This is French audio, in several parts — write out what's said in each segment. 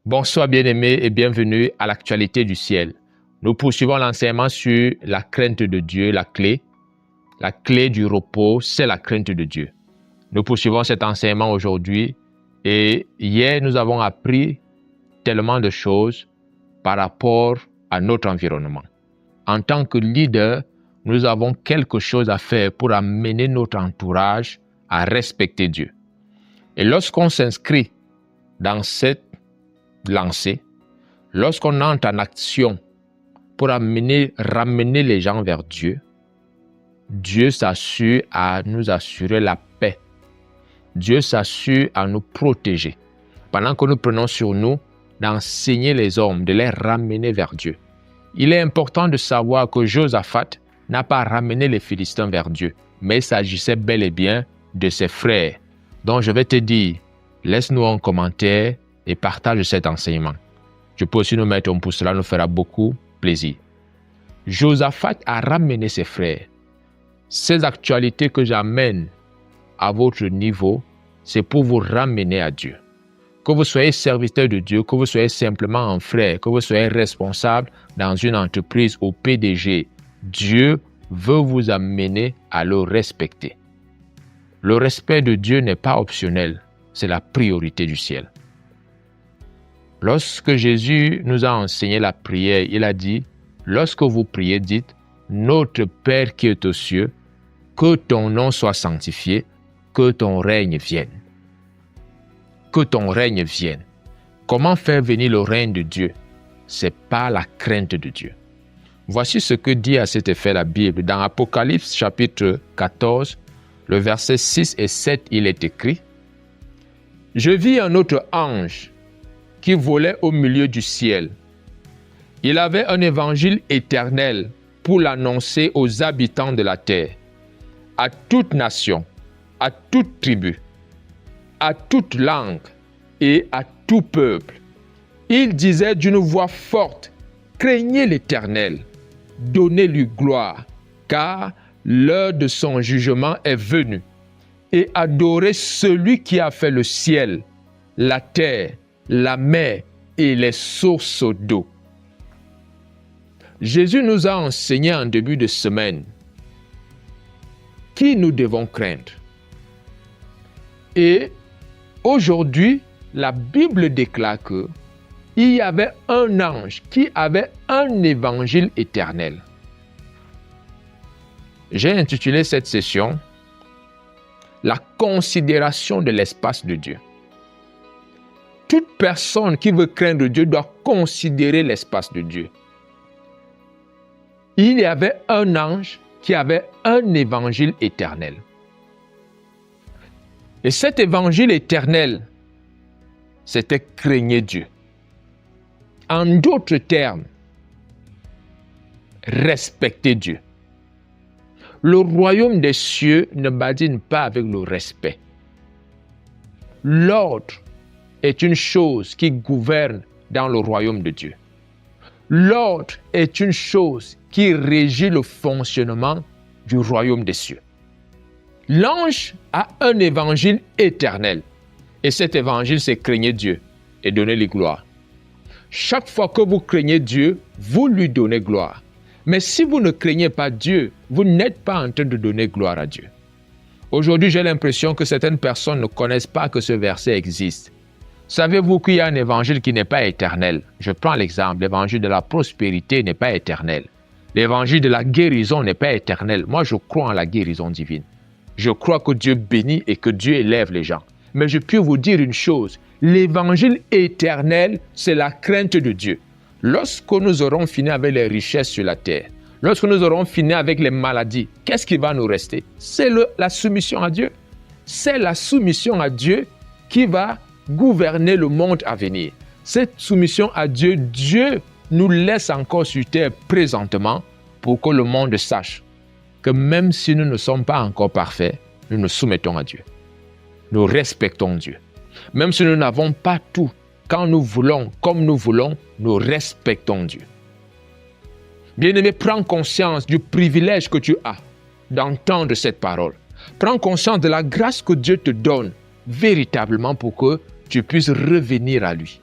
Bonsoir bien-aimés et bienvenue à l'actualité du ciel. Nous poursuivons l'enseignement sur la crainte de Dieu, la clé. La clé du repos, c'est la crainte de Dieu. Nous poursuivons cet enseignement aujourd'hui et hier nous avons appris tellement de choses par rapport à notre environnement. En tant que leader, nous avons quelque chose à faire pour amener notre entourage à respecter Dieu. Et lorsqu'on s'inscrit dans cette lancée, lorsqu'on entre en action pour ramener les gens vers Dieu, Dieu s'assure à nous assurer la paix. Dieu s'assure à nous protéger. Pendant que nous prenons sur nous d'enseigner les hommes, de les ramener vers Dieu. Il est important de savoir que Josaphat n'a pas ramené les Philistins vers Dieu, mais il s'agissait bel et bien de ses frères. Donc je vais te dire, laisse-nous un commentaire et partage cet enseignement. Je peux aussi nous mettre un pouce, cela nous fera beaucoup plaisir. Josaphat a ramené ses frères. Ces actualités que j'amène à votre niveau, c'est pour vous ramener à Dieu. Que vous soyez serviteur de Dieu, que vous soyez simplement un frère, que vous soyez responsable dans une entreprise ou PDG, Dieu veut vous amener à le respecter. Le respect de Dieu n'est pas optionnel, c'est la priorité du ciel. Lorsque Jésus nous a enseigné la prière, il a dit, lorsque vous priez, dites, notre Père qui est aux cieux, que ton nom soit sanctifié, que ton règne vienne. Que ton règne vienne. Comment faire venir le règne de Dieu? C'est par la crainte de Dieu. Voici ce que dit à cet effet la Bible. Dans Apocalypse chapitre 14, le verset 6 et 7, il est écrit, « Je vis un autre ange qui volait au milieu du ciel. Il avait un évangile éternel pour l'annoncer aux habitants de la terre, à toute nation, à toute tribu, à toute langue et à tout peuple. Il disait d'une voix forte, « Craignez l'Éternel, donnez-lui gloire, car l'heure de son jugement est venue, et adorez celui qui a fait le ciel, la terre, la mer et les sources d'eau. » Jésus nous a enseigné en début de semaine qui nous devons craindre. Et aujourd'hui, la Bible déclare que il y avait un ange qui avait un évangile éternel. J'ai intitulé cette session « La considération de l'espace de Dieu ». Toute personne qui veut craindre Dieu doit considérer l'espace de Dieu. Il y avait un ange qui avait un évangile éternel. Et cet évangile éternel, c'était craigner Dieu. En d'autres termes, respecter Dieu. Le royaume des cieux ne badine pas avec le respect. L'ordre est une chose qui gouverne dans le royaume de Dieu. L'ordre est une chose qui régit le fonctionnement du royaume des cieux. L'ange a un évangile éternel. Et cet évangile, c'est craigner Dieu et donner lui gloire. Chaque fois que vous craignez Dieu, vous lui donnez gloire. Mais si vous ne craignez pas Dieu, vous n'êtes pas en train de donner gloire à Dieu. Aujourd'hui, j'ai l'impression que certaines personnes ne connaissent pas que ce verset existe. Savez-vous qu'il y a un évangile qui n'est pas éternel? Je prends l'exemple, l'évangile de la prospérité n'est pas éternel. L'évangile de la guérison n'est pas éternel. Moi, je crois en la guérison divine. Je crois que Dieu bénit et que Dieu élève les gens. Mais je peux vous dire une chose, l'évangile éternel, c'est la crainte de Dieu. Lorsque nous aurons fini avec les richesses sur la terre, lorsque nous aurons fini avec les maladies, qu'est-ce qui va nous rester? C'est la soumission à Dieu. C'est la soumission à Dieu qui va gouverner le monde à venir. Cette soumission à Dieu, Dieu nous laisse encore sur terre présentement pour que le monde sache que même si nous ne sommes pas encore parfaits, nous nous soumettons à Dieu. Nous respectons Dieu. Même si nous n'avons pas tout, quand nous voulons, comme nous voulons, nous respectons Dieu. Bien-aimé, prends conscience du privilège que tu as d'entendre cette parole. Prends conscience de la grâce que Dieu te donne véritablement pour que tu puisses revenir à lui.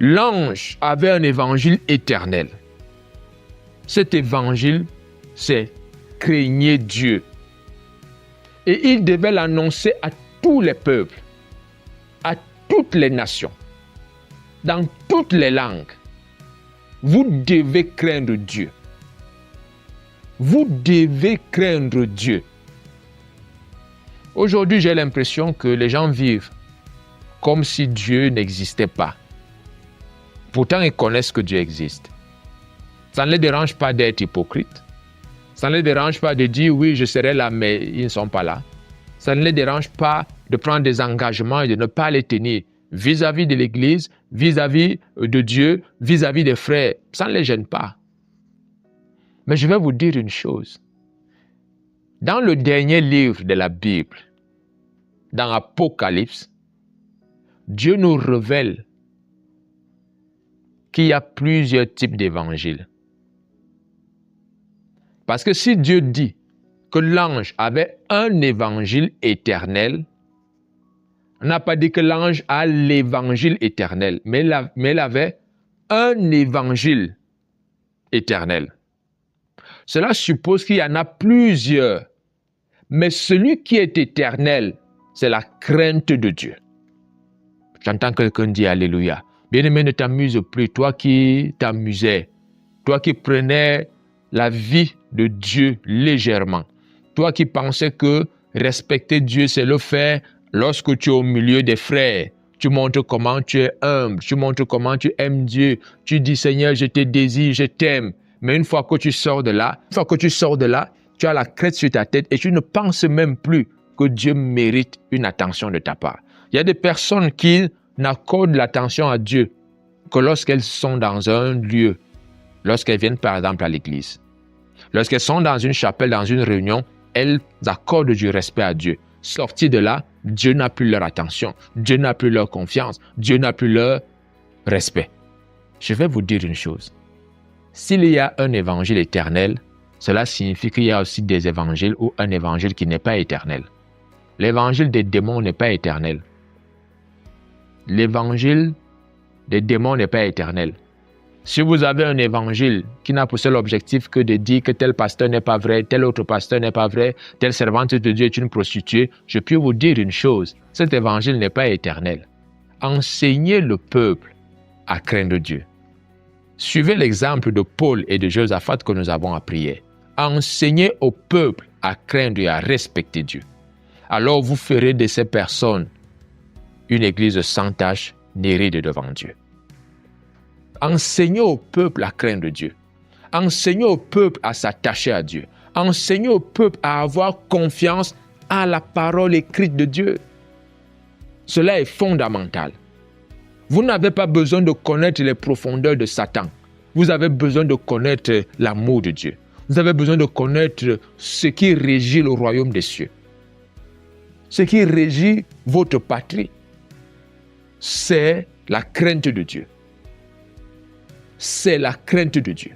L'ange avait un évangile éternel. Cet évangile, c'est craignez Dieu. Et il devait l'annoncer à tous les peuples, à toutes les nations, dans toutes les langues. Vous devez craindre Dieu. Vous devez craindre Dieu. Aujourd'hui, j'ai l'impression que les gens vivent comme si Dieu n'existait pas. Pourtant, ils connaissent que Dieu existe. Ça ne les dérange pas d'être hypocrites. Ça ne les dérange pas de dire oui, je serai là, mais ils ne sont pas là. Ça ne les dérange pas de prendre des engagements et de ne pas les tenir vis-à-vis de l'Église, vis-à-vis de Dieu, vis-à-vis des frères. Ça ne les gêne pas. Mais je vais vous dire une chose. Dans le dernier livre de la Bible, dans Apocalypse, Dieu nous révèle qu'il y a plusieurs types d'évangiles. Parce que si Dieu dit que l'ange avait un évangile éternel, on n'a pas dit que l'ange a l'évangile éternel, mais il avait un évangile éternel. Cela suppose qu'il y en a plusieurs, mais celui qui est éternel, c'est la crainte de Dieu. J'entends quelqu'un dire Alléluia. Bien-aimé, ne t'amuse plus, toi qui t'amusais, toi qui prenais la vie de Dieu légèrement, toi qui pensais que respecter Dieu, c'est le faire lorsque tu es au milieu des frères. Tu montres comment tu es humble, tu montres comment tu aimes Dieu, tu dis Seigneur, je te désire, je t'aime. Mais une fois que tu sors de là, tu as la crête sur ta tête et tu ne penses même plus que Dieu mérite une attention de ta part. Il y a des personnes qui n'accordent l'attention à Dieu que lorsqu'elles sont dans un lieu, lorsqu'elles viennent par exemple à l'église. Lorsqu'elles sont dans une chapelle, dans une réunion, elles accordent du respect à Dieu. Sorties de là, Dieu n'a plus leur attention, Dieu n'a plus leur confiance, Dieu n'a plus leur respect. Je vais vous dire une chose. S'il y a un évangile éternel, cela signifie qu'il y a aussi des évangiles ou un évangile qui n'est pas éternel. L'évangile des démons n'est pas éternel. L'évangile des démons n'est pas éternel. Si vous avez un évangile qui n'a pour seul objectif que de dire que tel pasteur n'est pas vrai, tel autre pasteur n'est pas vrai, telle servante de Dieu est une prostituée, je peux vous dire une chose, cet évangile n'est pas éternel. Enseignez le peuple à craindre Dieu. Suivez l'exemple de Paul et de Josaphat que nous avons appris. Enseignez au peuple à craindre et à respecter Dieu. Alors vous ferez de ces personnes une église sans tache, ni ride devant Dieu. Enseignez au peuple à craindre Dieu. Enseignez au peuple à s'attacher à Dieu. Enseignez au peuple à avoir confiance à la parole écrite de Dieu. Cela est fondamental. Vous n'avez pas besoin de connaître les profondeurs de Satan. Vous avez besoin de connaître l'amour de Dieu. Vous avez besoin de connaître ce qui régit le royaume des cieux. Ce qui régit votre patrie, c'est la crainte de Dieu. C'est la crainte de Dieu.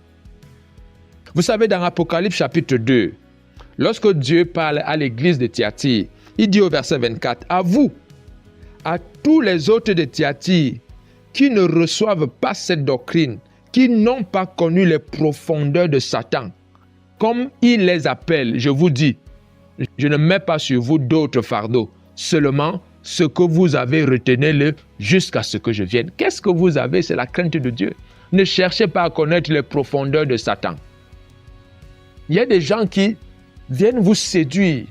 Vous savez, dans Apocalypse chapitre 2, lorsque Dieu parle à l'église de Thyatire, il dit au verset 24, « À vous, à tous les autres de Thyatire, qui ne reçoivent pas cette doctrine, qui n'ont pas connu les profondeurs de Satan, comme il les appelle, je vous dis, je ne mets pas sur vous d'autres fardeaux, seulement ce que vous avez, retenez-le jusqu'à ce que je vienne. » Qu'est-ce que vous avez? C'est la crainte de Dieu. Ne cherchez pas à connaître les profondeurs de Satan. Il y a des gens qui viennent vous séduire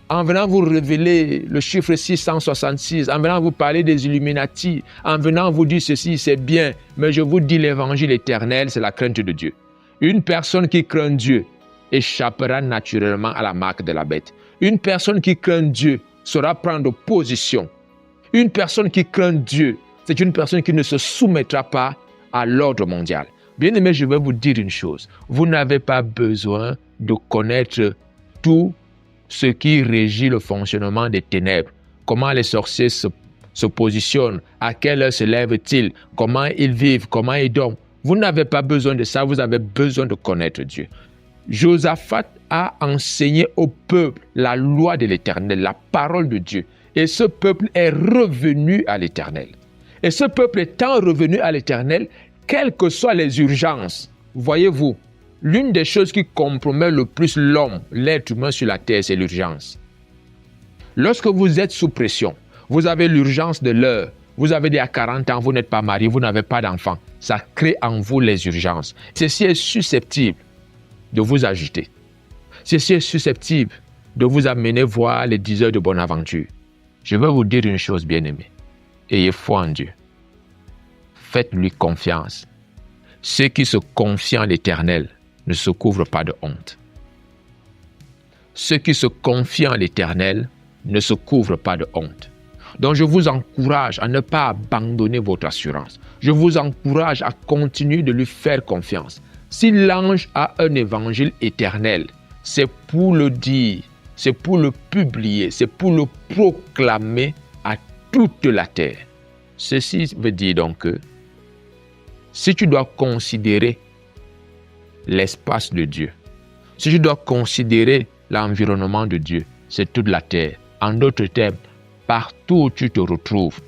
en venant vous révéler le chiffre 666, en venant vous parler des Illuminati, en venant vous dire ceci, c'est bien, mais je vous dis l'évangile éternel, c'est la crainte de Dieu. Une personne qui craint Dieu échappera naturellement à la marque de la bête. Une personne qui craint Dieu saura prendre position. Une personne qui craint Dieu, c'est une personne qui ne se soumettra pas à l'ordre mondial. Bien aimé, je vais vous dire une chose. Vous n'avez pas besoin de connaître tout ce qui régit le fonctionnement des ténèbres. Comment les sorciers se positionnent, à quelle heure se lèvent-ils, comment ils vivent, comment ils dorment. Vous n'avez pas besoin de ça, vous avez besoin de connaître Dieu. Josaphat a enseigné au peuple la loi de l'Éternel, la parole de Dieu. Et ce peuple est revenu à l'Éternel. Et ce peuple étant revenu à l'Éternel, quelles que soient les urgences, voyez-vous, l'une des choses qui compromet le plus l'homme, l'être humain sur la terre, c'est l'urgence. Lorsque vous êtes sous pression, vous avez l'urgence de l'heure, vous avez déjà 40 ans, vous n'êtes pas marié, vous n'avez pas d'enfant, ça crée en vous les urgences. Ceci est susceptible de vous agiter. Ceci est susceptible de vous amener voir les 10 heures de bonne aventure. Je veux vous dire une chose, bien-aimés. Ayez foi en Dieu. Faites-lui confiance. Ceux qui se confient en l'Éternel ne se couvrent pas de honte. Ceux qui se confient en l'Éternel ne se couvrent pas de honte. Donc je vous encourage à ne pas abandonner votre assurance. Je vous encourage à continuer de lui faire confiance. Si l'ange a un évangile éternel, c'est pour le dire, c'est pour le publier, c'est pour le proclamer à toute la terre. Ceci veut dire donc que si tu dois considérer l'espace de Dieu, si tu dois considérer l'environnement de Dieu, c'est toute la terre. En d'autres termes, partout où tu te retrouves,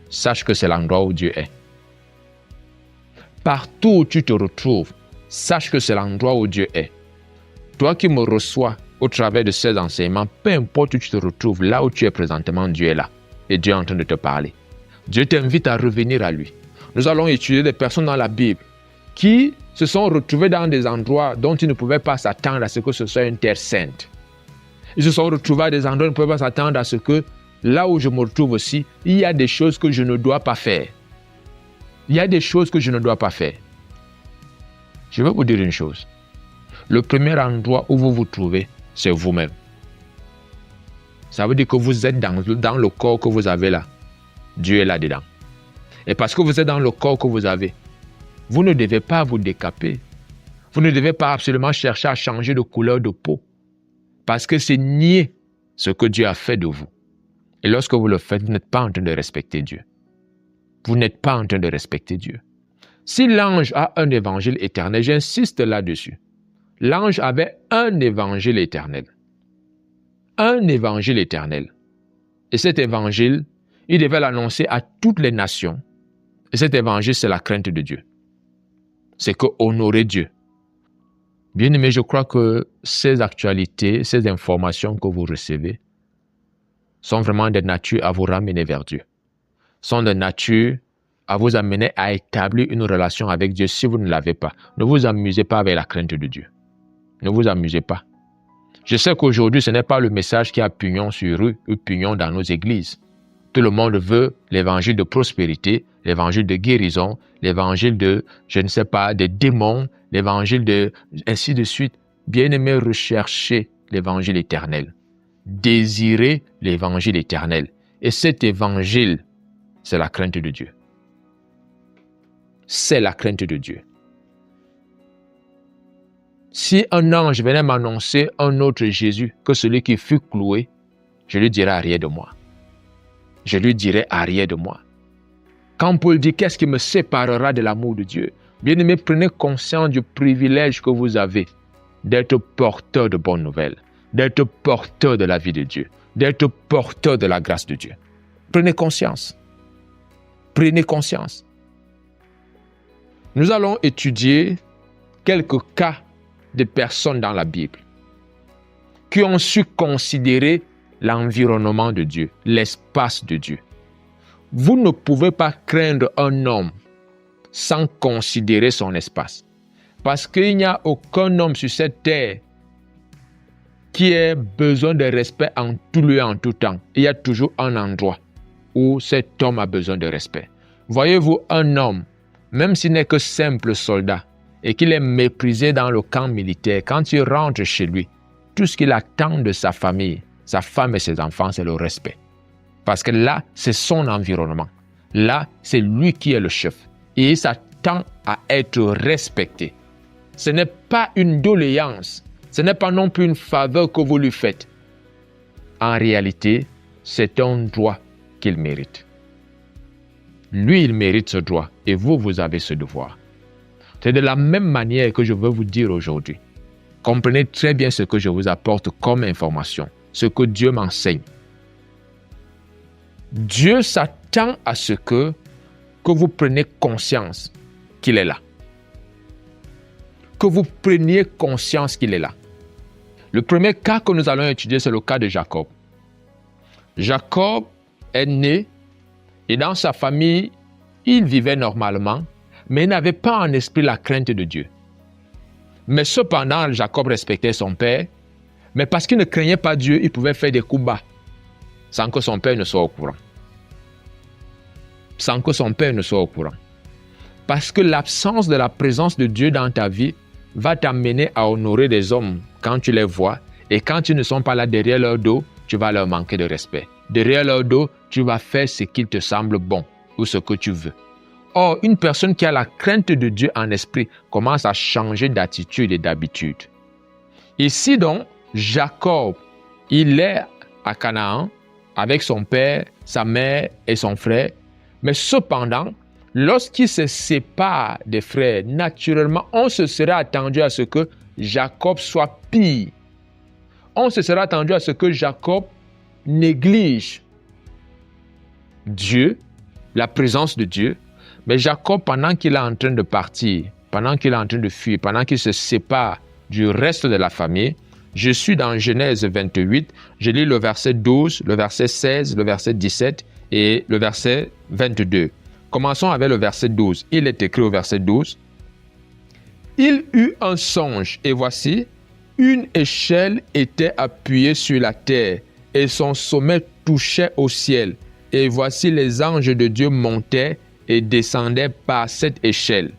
sache que c'est l'endroit où Dieu est. Partout où tu te retrouves, sache que c'est l'endroit où Dieu est. Toi qui me reçois au travers de ces enseignements, peu importe où tu te retrouves, là où tu es présentement, Dieu est là. Et Dieu est en train de te parler. Dieu t'invite à revenir à lui. Nous allons étudier des personnes dans la Bible qui se sont retrouvées dans des endroits dont ils ne pouvaient pas s'attendre à ce que ce soit une terre sainte. Ils se sont retrouvés à des endroits où ils ne pouvaient pas s'attendre à ce que, là où je me retrouve aussi, il y a des choses que je ne dois pas faire. Il y a des choses que je ne dois pas faire. Je vais vous dire une chose. Le premier endroit où vous vous trouvez, c'est vous-même. Ça veut dire que vous êtes dans le corps que vous avez là. Dieu est là-dedans. Et parce que vous êtes dans le corps que vous avez, vous ne devez pas vous décaper. Vous ne devez pas absolument chercher à changer de couleur de peau. Parce que c'est nier ce que Dieu a fait de vous. Et lorsque vous le faites, vous n'êtes pas en train de respecter Dieu. Vous n'êtes pas en train de respecter Dieu. Si l'ange a un évangile éternel, j'insiste là-dessus. L'ange avait un évangile éternel. Un évangile éternel. Et cet évangile, il devait l'annoncer à toutes les nations. Et cet évangile, c'est la crainte de Dieu. C'est que honorer Dieu. Bien aimé, je crois que ces actualités, ces informations que vous recevez sont vraiment de nature à vous ramener vers Dieu. Sont de nature à vous amener à établir une relation avec Dieu si vous ne l'avez pas. Ne vous amusez pas avec la crainte de Dieu. Ne vous amusez pas. Je sais qu'aujourd'hui, ce n'est pas le message qui a pignon sur rue ou pignon dans nos églises. Tout le monde veut l'évangile de prospérité, l'évangile de guérison, l'évangile de, je ne sais pas, des démons, l'évangile de, ainsi de suite. Bien-aimés, recherchez l'évangile éternel. Désirez l'évangile éternel. Et cet évangile, c'est la crainte de Dieu. C'est la crainte de Dieu. Si un ange venait m'annoncer un autre Jésus que celui qui fut cloué, je lui dirais arrière de moi. Je lui dirai arrière de moi. Quand Paul dit qu'est-ce qui me séparera de l'amour de Dieu, bien-aimés, prenez conscience du privilège que vous avez d'être porteur de bonnes nouvelles, d'être porteur de la vie de Dieu, d'être porteur de la grâce de Dieu. Prenez conscience. Prenez conscience. Nous allons étudier quelques cas de personnes dans la Bible qui ont su considérer l'environnement de Dieu, l'espace de Dieu. Vous ne pouvez pas craindre un homme sans considérer son espace. Parce qu'il n'y a aucun homme sur cette terre qui ait besoin de respect en tout lieu, en tout temps. Il y a toujours un endroit où cet homme a besoin de respect. Voyez-vous, un homme, même s'il n'est que simple soldat et qu'il est méprisé dans le camp militaire, quand il rentre chez lui, tout ce qu'il attend de sa famille, sa femme et ses enfants, c'est le respect. Parce que là, c'est son environnement. Là, c'est lui qui est le chef. Et il s'attend à être respecté. Ce n'est pas une doléance. Ce n'est pas non plus une faveur que vous lui faites. En réalité, c'est un droit qu'il mérite. Lui, il mérite ce droit et vous, vous avez ce devoir. C'est de la même manière que je veux vous dire aujourd'hui. Comprenez très bien ce que je vous apporte comme information, ce que Dieu m'enseigne. Dieu s'attend à ce que que vous preniez conscience qu'il est là. Que vous preniez conscience qu'il est là. Le premier cas que nous allons étudier, c'est le cas de Jacob. Jacob est né et dans sa famille, il vivait normalement, mais il n'avait pas en esprit la crainte de Dieu. Mais cependant, Jacob respectait son père, mais parce qu'il ne craignait pas Dieu, il pouvait faire des coups bas sans que son père ne soit au courant. Sans que son père ne soit au courant. Parce que l'absence de la présence de Dieu dans ta vie va t'amener à honorer des hommes quand tu les vois, et quand ils ne sont pas là derrière leur dos, tu vas leur manquer de respect. Derrière leur dos, tu vas faire ce qu'il te semble bon ou ce que tu veux. Or, une personne qui a la crainte de Dieu en esprit commence à changer d'attitude et d'habitude. Ici donc, Jacob, il est à Canaan avec son père, sa mère et son frère. Mais cependant, lorsqu'il se sépare des frères, naturellement, on se serait attendu à ce que Jacob soit pire. On se serait attendu à ce que Jacob néglige Dieu, la présence de Dieu. Mais Jacob, pendant qu'il est en train de partir, pendant qu'il est en train de fuir, pendant qu'il se sépare du reste de la famille, je suis dans Genèse 28, je lis le verset 12, le verset 16, le verset 17 et le verset 22. Commençons avec le verset 12. Il est écrit au verset 12. Il eut un songe, et voici, une échelle était appuyée sur la terre, et son sommet touchait au ciel. Et voici les anges de Dieu montaient et descendaient par cette échelle.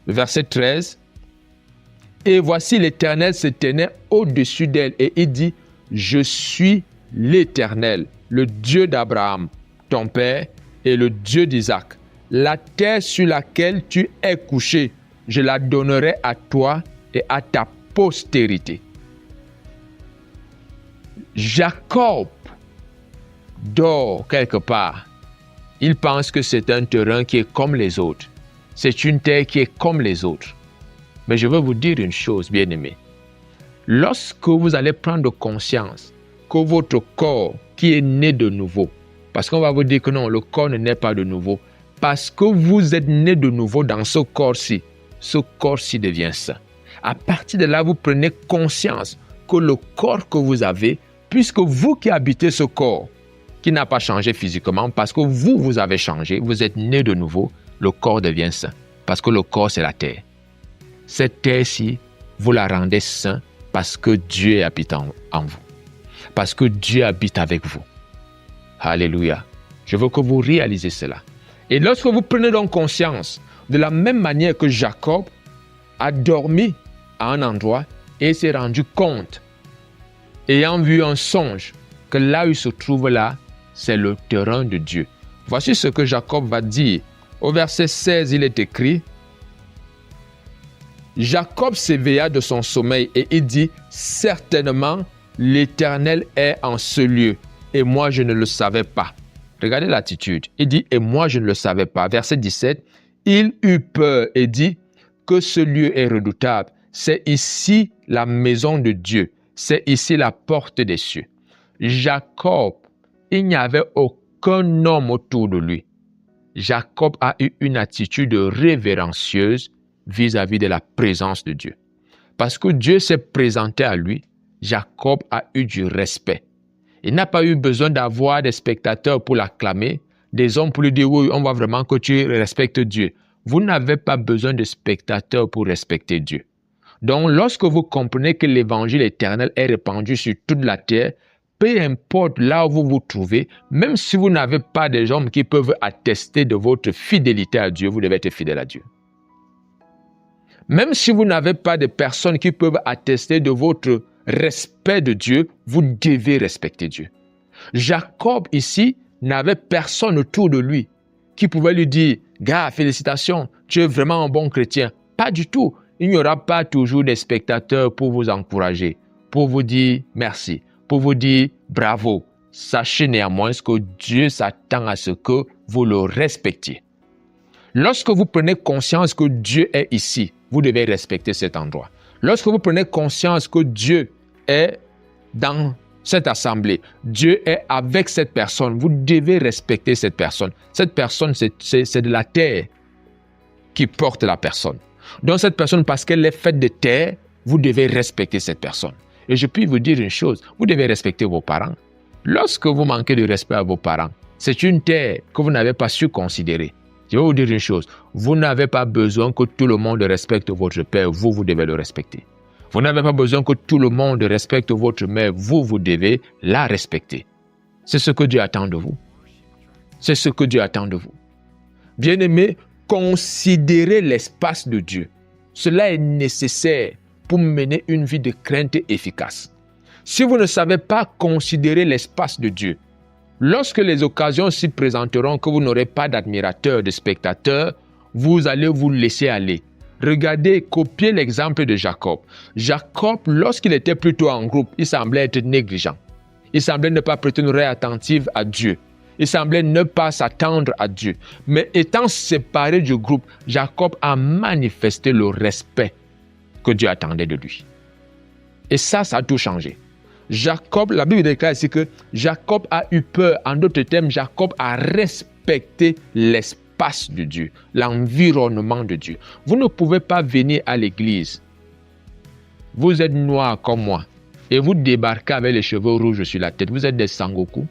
Verset 13. Et voici l'Éternel se tenait au-dessus d'elle, et il dit, je suis l'Éternel, le Dieu d'Abraham, ton père, et le Dieu d'Isaac. La terre sur laquelle tu es couché, je la donnerai à toi et à ta postérité. Jacob dort quelque part. Il pense que c'est un terrain qui est comme les autres. C'est une terre qui est comme les autres. Mais je veux vous dire une chose, bien-aimés. Lorsque vous allez prendre conscience que votre corps qui est né de nouveau, parce qu'on va vous dire que non, le corps ne naît pas de nouveau, parce que vous êtes né de nouveau dans ce corps-ci devient saint. À partir de là, vous prenez conscience que le corps que vous avez, puisque vous qui habitez ce corps, qui n'a pas changé physiquement, parce que vous avez changé, vous êtes né de nouveau, le corps devient saint. Parce que le corps, c'est la terre. Cette terre-ci, vous la rendez saint parce que Dieu habite en vous. Parce que Dieu habite avec vous. Alléluia. Je veux que vous réalisez cela. Et lorsque vous prenez donc conscience, de la même manière que Jacob a dormi à un endroit et s'est rendu compte, ayant vu un songe, que là où il se trouve là, c'est le terrain de Dieu. Voici ce que Jacob va dire. Au verset 16, il est écrit, Jacob s'éveilla de son sommeil et il dit, certainement, l'Éternel est en ce lieu et moi je ne le savais pas. Regardez l'attitude. Il dit, et moi je ne le savais pas. Verset 17, il eut peur et dit que ce lieu est redoutable. C'est ici la maison de Dieu. C'est ici la porte des cieux. Jacob, il n'y avait aucun homme autour de lui. Jacob a eu une attitude révérencieuse vis-à-vis de la présence de Dieu. Parce que Dieu s'est présenté à lui, Jacob a eu du respect. Il n'a pas eu besoin d'avoir des spectateurs pour l'acclamer, des hommes pour lui dire, oui, on voit vraiment que tu respectes Dieu. Vous n'avez pas besoin de spectateurs pour respecter Dieu. Donc, lorsque vous comprenez que l'évangile éternel est répandu sur toute la terre, peu importe là où vous vous trouvez, même si vous n'avez pas des hommes qui peuvent attester de votre fidélité à Dieu, vous devez être fidèle à Dieu. Même si vous n'avez pas de personnes qui peuvent attester de votre respect de Dieu, vous devez respecter Dieu. Jacob ici n'avait personne autour de lui qui pouvait lui dire « Gars, félicitations, tu es vraiment un bon chrétien. » Pas du tout. Il n'y aura pas toujours des spectateurs pour vous encourager, pour vous dire merci, pour vous dire bravo. Sachez néanmoins que Dieu s'attend à ce que vous le respectiez. Lorsque vous prenez conscience que Dieu est ici, vous devez respecter cet endroit. Lorsque vous prenez conscience que Dieu est dans cette assemblée. Dieu est avec cette personne. Vous devez respecter cette personne. Cette personne, c'est de la terre qui porte la personne. Donc cette personne, parce qu'elle est faite de terre, vous devez respecter cette personne. Et je puis vous dire une chose, vous devez respecter vos parents. Lorsque vous manquez de respect à vos parents, c'est une terre que vous n'avez pas su considérer. Je vais vous dire une chose, vous n'avez pas besoin que tout le monde respecte votre père, vous devez le respecter. Vous n'avez pas besoin que tout le monde respecte votre mère, vous devez la respecter. C'est ce que Dieu attend de vous. C'est ce que Dieu attend de vous. Bien-aimés, considérez l'espace de Dieu. Cela est nécessaire pour mener une vie de crainte efficace. Si vous ne savez pas considérer l'espace de Dieu, lorsque les occasions s'y présenteront que vous n'aurez pas d'admirateurs, de spectateurs, vous allez vous laisser aller. Regardez, copiez l'exemple de Jacob. Jacob, lorsqu'il était plutôt en groupe, il semblait être négligent. Il semblait ne pas prêter une oreille attentive à Dieu. Il semblait ne pas s'attendre à Dieu. Mais étant séparé du groupe, Jacob a manifesté le respect que Dieu attendait de lui. Et ça a tout changé. Jacob, la Bible déclare ici que Jacob a eu peur. En d'autres termes, Jacob a respecté l'espace de Dieu, l'environnement de Dieu. Vous ne pouvez pas venir à l'église. Vous êtes noir comme moi et vous débarquez avec les cheveux rouges sur la tête. Vous êtes des Sangoku.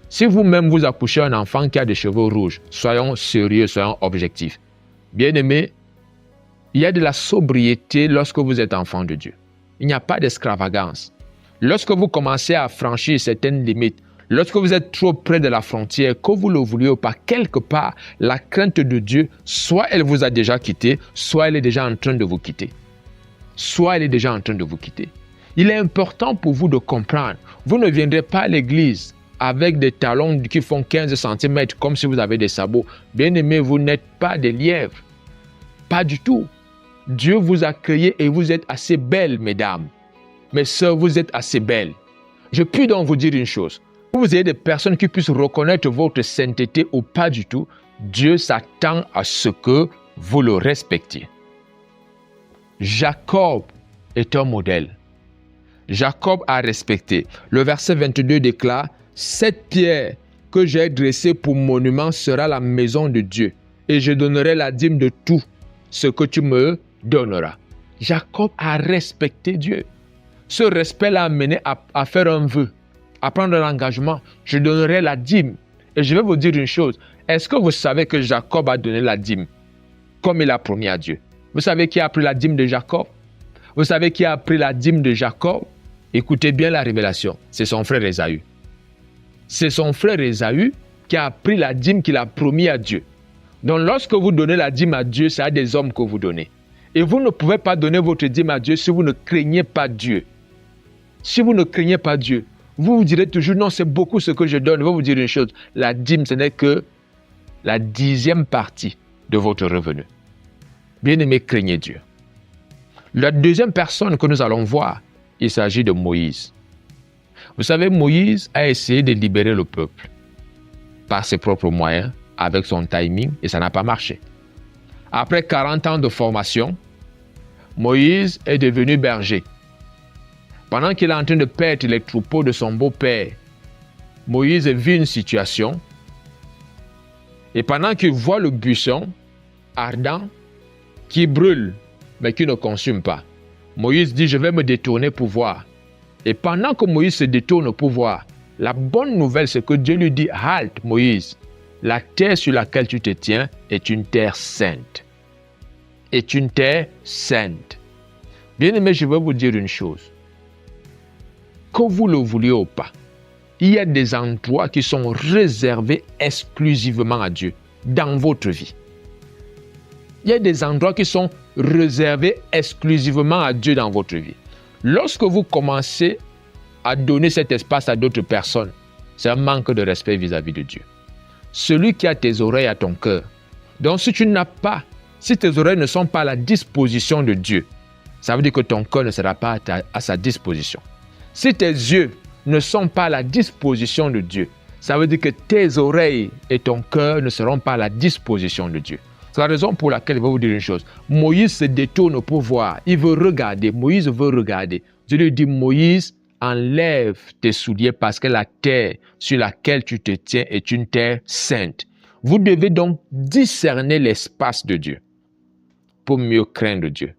Si vous-même vous accouchez un enfant qui a des cheveux rouges, soyons sérieux, soyons objectifs. Bien-aimés, il y a de la sobriété lorsque vous êtes enfant de Dieu. Il n'y a pas d'extravagance. Lorsque vous commencez à franchir certaines limites, lorsque vous êtes trop près de la frontière, que vous le vouliez ou pas, quelque part, la crainte de Dieu, soit elle vous a déjà quitté, soit elle est déjà en train de vous quitter. Soit elle est déjà en train de vous quitter. Il est important pour vous de comprendre. Vous ne viendrez pas à l'église avec des talons qui font 15 cm comme si vous avez des sabots. Bien-aimés, vous n'êtes pas des lièvres. Pas du tout. Dieu vous a créé et vous êtes assez belles, mesdames. Mes sœurs, vous êtes assez belles. Je puis donc vous dire une chose. Vous avez des personnes qui puissent reconnaître votre sainteté ou pas du tout. Dieu s'attend à ce que vous le respectiez. Jacob est un modèle. Jacob a respecté. Le verset 22 déclare « Cette pierre que j'ai dressée pour monument sera la maison de Dieu, et je donnerai la dîme de tout ce que tu me donneras. » Jacob a respecté Dieu. Ce respect l'a amené à faire un vœu, à prendre un engagement. Je donnerai la dîme. Et je vais vous dire une chose. Est-ce que vous savez que Jacob a donné la dîme comme il a promis à Dieu? Vous savez qui a pris la dîme de Jacob? Vous savez qui a pris la dîme de Jacob? Écoutez bien la révélation. C'est son frère Ésaü. C'est son frère Ésaü qui a pris la dîme qu'il a promis à Dieu. Donc lorsque vous donnez la dîme à Dieu, c'est à des hommes que vous donnez. Et vous ne pouvez pas donner votre dîme à Dieu si vous ne craignez pas Dieu. Si vous ne craignez pas Dieu, vous vous direz toujours, non, c'est beaucoup ce que je donne. Je vais vous dire une chose, la dîme, ce n'est que la 10e partie de votre revenu. Bien-aimé, craignez Dieu. La deuxième personne que nous allons voir, il s'agit de Moïse. Vous savez, Moïse a essayé de libérer le peuple par ses propres moyens, avec son timing, et ça n'a pas marché. Après 40 ans de formation, Moïse est devenu berger. Pendant qu'il est en train de perdre les troupeaux de son beau-père, Moïse vit une situation. Et pendant qu'il voit le buisson ardent qui brûle, mais qui ne consume pas, Moïse dit, je vais me détourner pour voir. Et pendant que Moïse se détourne pour voir, la bonne nouvelle, c'est que Dieu lui dit, halte Moïse, la terre sur laquelle tu te tiens est une terre sainte. Est une terre sainte. Bien-aimé, je vais vous dire une chose. Que vous le vouliez ou pas, il y a des endroits qui sont réservés exclusivement à Dieu dans votre vie. Il y a des endroits qui sont réservés exclusivement à Dieu dans votre vie. Lorsque vous commencez à donner cet espace à d'autres personnes, c'est un manque de respect vis-à-vis de Dieu. Celui qui a tes oreilles a ton cœur. Donc si tu n'as pas, si tes oreilles ne sont pas à la disposition de Dieu, ça veut dire que ton cœur ne sera pas à sa disposition. Si tes yeux ne sont pas à la disposition de Dieu, ça veut dire que tes oreilles et ton cœur ne seront pas à la disposition de Dieu. C'est la raison pour laquelle je vais vous dire une chose. Moïse se détourne pour voir. Il veut regarder. Moïse veut regarder. Dieu lui dit, Moïse, enlève tes souliers parce que la terre sur laquelle tu te tiens est une terre sainte. Vous devez donc discerner l'espace de Dieu pour mieux craindre Dieu.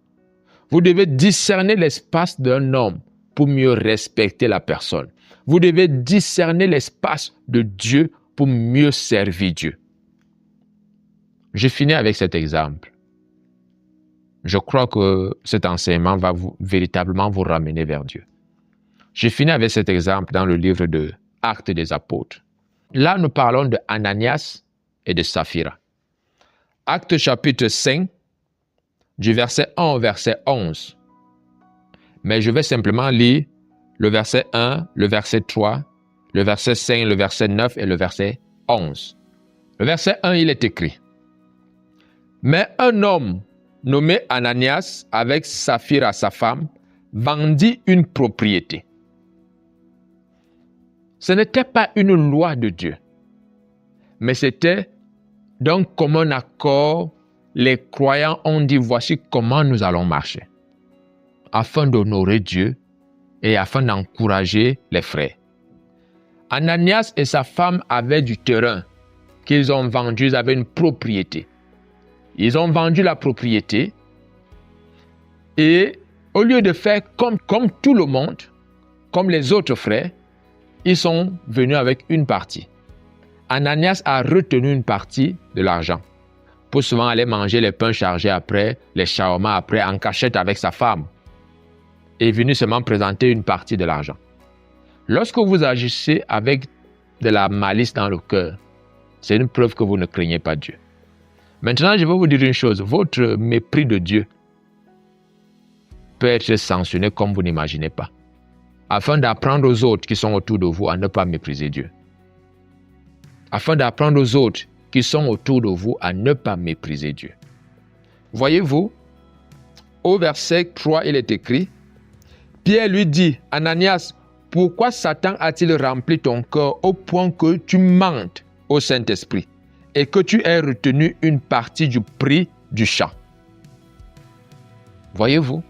Vous devez discerner l'espace d'un homme pour mieux respecter la personne. Vous devez discerner l'espace de Dieu pour mieux servir Dieu. Je finis avec cet exemple. Je crois que cet enseignement va véritablement vous ramener vers Dieu. Je finis avec cet exemple dans le livre de Actes des Apôtres. Là, nous parlons de Ananias et de Saphira. Actes chapitre 5, du verset 1 au verset 11. Mais je vais simplement lire le verset 1, le verset 3, le verset 5, le verset 9 et le verset 11. Le verset 1, il est écrit: Mais un homme nommé Ananias, avec Saphira sa femme, vendit une propriété. Ce n'était pas une loi de Dieu, mais c'était d'un commun accord. Les croyants ont dit: voici comment nous allons marcher, afin d'honorer Dieu et afin d'encourager les frères. Ananias et sa femme avaient du terrain qu'ils ont vendu, ils avaient une propriété. Ils ont vendu la propriété et au lieu de faire comme tout le monde, comme les autres frères, ils sont venus avec une partie. Ananias a retenu une partie de l'argent pour souvent aller manger les pains chargés après, les shawarma après, en cachette avec sa femme. Et est venu seulement présenter une partie de l'argent. Lorsque vous agissez avec de la malice dans le cœur, c'est une preuve que vous ne craignez pas Dieu. Maintenant, je vais vous dire une chose. Votre mépris de Dieu peut être sanctionné comme vous n'imaginez pas, afin d'apprendre aux autres qui sont autour de vous à ne pas mépriser Dieu. Afin d'apprendre aux autres qui sont autour de vous à ne pas mépriser Dieu. Voyez-vous, au verset 3, il est écrit: Pierre lui dit: Ananias, pourquoi Satan a-t-il rempli ton cœur au point que tu mentes au Saint-Esprit et que tu aies retenu une partie du prix du champ? Voyez-vous,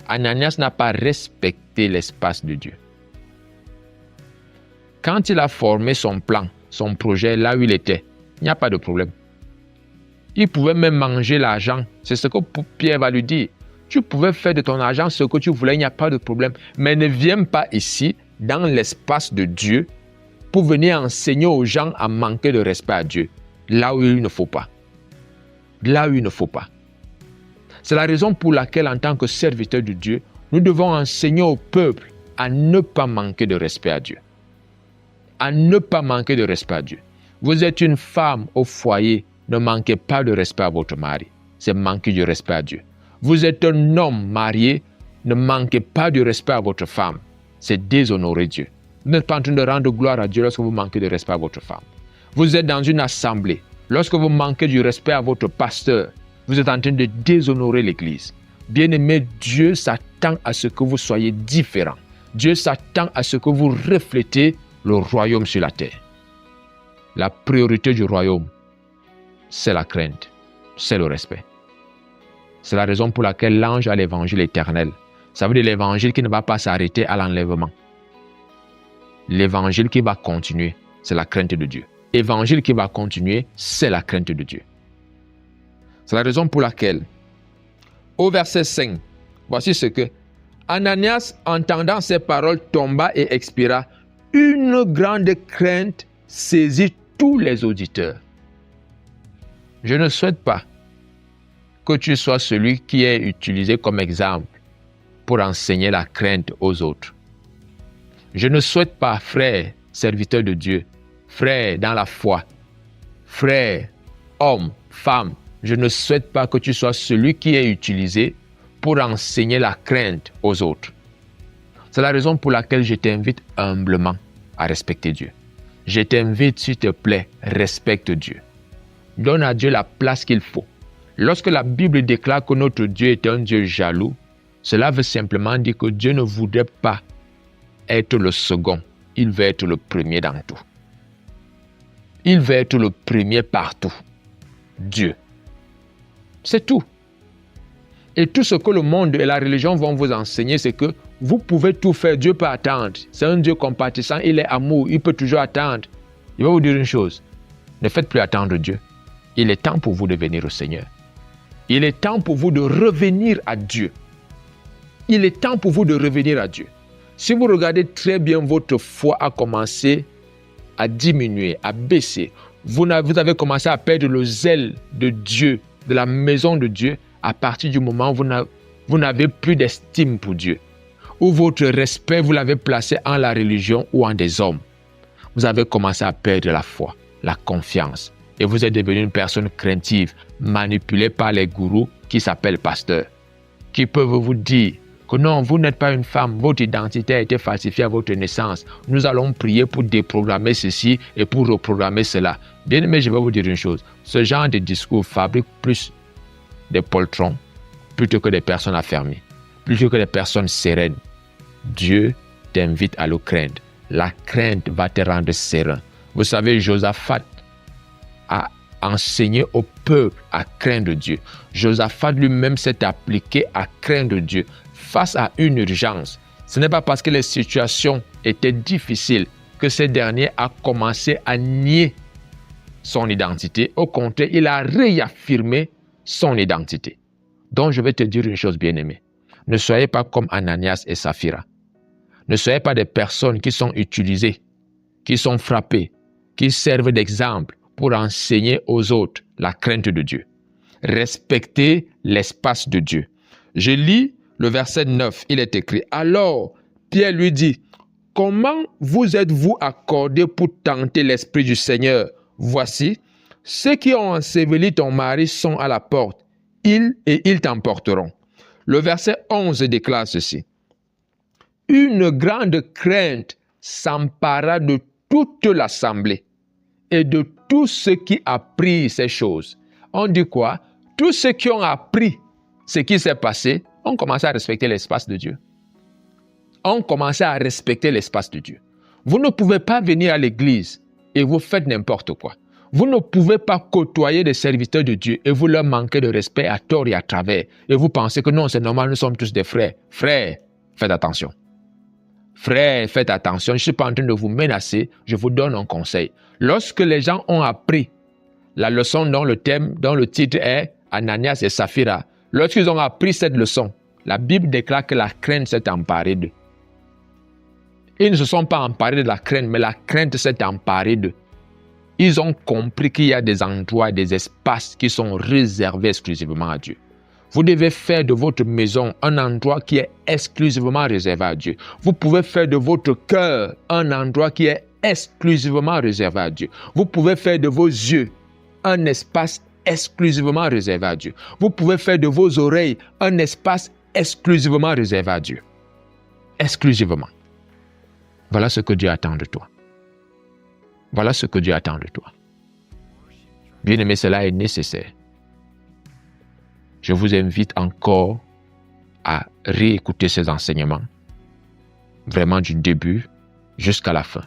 Ananias n'a pas respecté l'espace de Dieu. Quand il a formé son plan, son projet là où il était, il n'y a pas de problème. Il pouvait même manger l'argent. C'est ce que Pierre va lui dire. Tu pouvais faire de ton argent ce que tu voulais, il n'y a pas de problème. Mais ne viens pas ici, dans l'espace de Dieu, pour venir enseigner aux gens à manquer de respect à Dieu. Là où il ne faut pas. Là où il ne faut pas. C'est la raison pour laquelle, en tant que serviteurs de Dieu, nous devons enseigner au peuple à ne pas manquer de respect à Dieu. À ne pas manquer de respect à Dieu. Vous êtes une femme au foyer, ne manquez pas de respect à votre mari. C'est manquer du respect à Dieu. Vous êtes un homme marié, ne manquez pas de respect à votre femme. C'est déshonorer Dieu. Vous n'êtes pas en train de rendre gloire à Dieu lorsque vous manquez de respect à votre femme. Vous êtes dans une assemblée. Lorsque vous manquez du respect à votre pasteur, vous êtes en train de déshonorer l'Église. Bien-aimé, Dieu s'attend à ce que vous soyez différents. Dieu s'attend à ce que vous reflétez le royaume sur la terre. La priorité du royaume, c'est la crainte, c'est le respect. C'est la raison pour laquelle l'ange a l'évangile éternel. Ça veut dire l'évangile qui ne va pas s'arrêter à l'enlèvement. L'évangile qui va continuer, c'est la crainte de Dieu. L'évangile qui va continuer, c'est la crainte de Dieu. C'est la raison pour laquelle, au verset 5, voici ce que Ananias, entendant ces paroles, tomba et expira. Une grande crainte saisit tous les auditeurs. Je ne souhaite pas que tu sois celui qui est utilisé comme exemple pour enseigner la crainte aux autres. Je ne souhaite pas, frère, serviteur de Dieu, frère dans la foi, frère, homme, femme, je ne souhaite pas que tu sois celui qui est utilisé pour enseigner la crainte aux autres. C'est la raison pour laquelle je t'invite humblement à respecter Dieu. Je t'invite, s'il te plaît, respecte Dieu. Donne à Dieu la place qu'il faut. Lorsque la Bible déclare que notre Dieu est un Dieu jaloux, cela veut simplement dire que Dieu ne voudrait pas être le second. Il veut être le premier dans tout. Il veut être le premier partout. Dieu. C'est tout. Et tout ce que le monde et la religion vont vous enseigner, c'est que Vous pouvez tout faire, Dieu peut attendre. C'est un Dieu compatissant, il est amour, il peut toujours attendre. Il va vous dire une chose, ne faites plus attendre Dieu. Il est temps pour vous de venir au Seigneur. Il est temps pour vous de revenir à Dieu. Il est temps pour vous de revenir à Dieu. Si vous regardez très bien, votre foi a commencé à diminuer, à baisser. Vous avez commencé à perdre le zèle de Dieu, de la maison de Dieu, à partir du moment où vous n'avez plus d'estime pour Dieu. Où votre respect, vous l'avez placé en la religion ou en des hommes. Vous avez commencé à perdre la foi, la confiance. Et vous êtes devenu une personne craintive, manipulée par les gourous qui s'appellent pasteurs, qui peuvent vous dire que non, vous n'êtes pas une femme, votre identité a été falsifiée à votre naissance. Nous allons prier pour déprogrammer ceci et pour reprogrammer cela. Bien aimé, je vais vous dire une chose. Ce genre de discours fabrique plus des poltrons plutôt que des personnes affermies, plutôt que des personnes sereines. Dieu t'invite à le craindre. La crainte va te rendre serein. Vous savez, Josaphat a enseigné au peuple à craindre Dieu. Josaphat lui-même s'est appliqué à craindre Dieu face à une urgence. Ce n'est pas parce que les situations étaient difficiles que ce dernier a commencé à nier son identité. Au contraire, il a réaffirmé son identité. Donc, je vais te dire une chose, bien-aimé. Ne soyez pas comme Ananias et Saphira. Ne soyez pas des personnes qui sont utilisées, qui sont frappées, qui servent d'exemple pour enseigner aux autres la crainte de Dieu. Respectez l'espace de Dieu. Je lis le verset 9, il est écrit, « Alors, Pierre lui dit, « Comment vous êtes-vous accordés pour tenter l'Esprit du Seigneur? Voici, ceux qui ont enseveli ton mari sont à la porte. Ils t'emporteront. » Le verset 11 déclare ceci. « Une grande crainte s'empara de toute l'assemblée et de tous ceux qui apprirent ces choses. » On dit quoi? Tous ceux qui ont appris ce qui s'est passé ont commencé à respecter l'espace de Dieu. On commençait à respecter l'espace de Dieu. Vous ne pouvez pas venir à l'église et vous faites n'importe quoi. Vous ne pouvez pas côtoyer des serviteurs de Dieu et vous leur manquez de respect à tort et à travers. Et vous pensez que non, c'est normal, nous sommes tous des frères. Frères, faites attention. Frères, faites attention. Je ne suis pas en train de vous menacer, je vous donne un conseil. Lorsque les gens ont appris la leçon dont le titre est Ananias et Saphira, lorsqu'ils ont appris cette leçon, la Bible déclare que la crainte s'est emparée d'eux. Ils ne se sont pas emparés de la crainte, mais la crainte s'est emparée d'eux. Ils ont compris qu'il y a des endroits, des espaces qui sont réservés exclusivement à Dieu. Vous devez faire de votre maison un endroit qui est exclusivement réservé à Dieu. Vous pouvez faire de votre cœur un endroit qui est exclusivement réservé à Dieu. Vous pouvez faire de vos yeux un espace exclusivement réservé à Dieu. Vous pouvez faire de vos oreilles un espace exclusivement réservé à Dieu. Exclusivement. Voilà ce que Dieu attend de toi. Voilà ce que Dieu attend de toi. Bien-aimé, cela est nécessaire. Je vous invite encore à réécouter ces enseignements, vraiment du début jusqu'à la fin.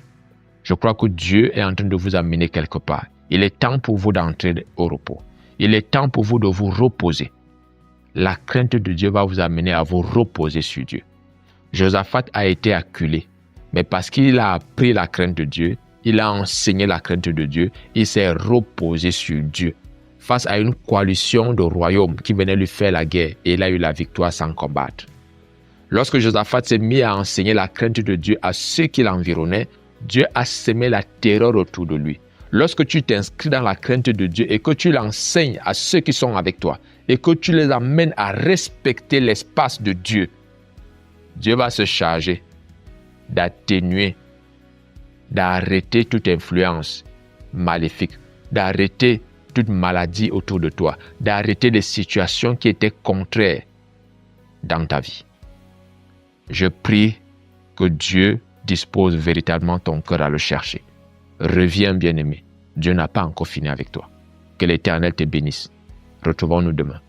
Je crois que Dieu est en train de vous amener quelque part. Il est temps pour vous d'entrer au repos. Il est temps pour vous de vous reposer. La crainte de Dieu va vous amener à vous reposer sur Dieu. Josaphat a été acculé, mais parce qu'il a appris la crainte de Dieu, il a enseigné la crainte de Dieu, il s'est reposé sur Dieu face à une coalition de royaumes qui venaient lui faire la guerre et il a eu la victoire sans combattre. Lorsque Josaphat s'est mis à enseigner la crainte de Dieu à ceux qui l'environnaient, Dieu a semé la terreur autour de lui. Lorsque tu t'inscris dans la crainte de Dieu et que tu l'enseignes à ceux qui sont avec toi et que tu les amènes à respecter l'espace de Dieu, Dieu va se charger d'atténuer, d'arrêter toute influence maléfique, d'arrêter toute maladie autour de toi, d'arrêter les situations qui étaient contraires dans ta vie. Je prie que Dieu dispose véritablement ton cœur à le chercher. Reviens, bien-aimé. Dieu n'a pas encore fini avec toi. Que l'Éternel te bénisse. Retrouvons-nous demain.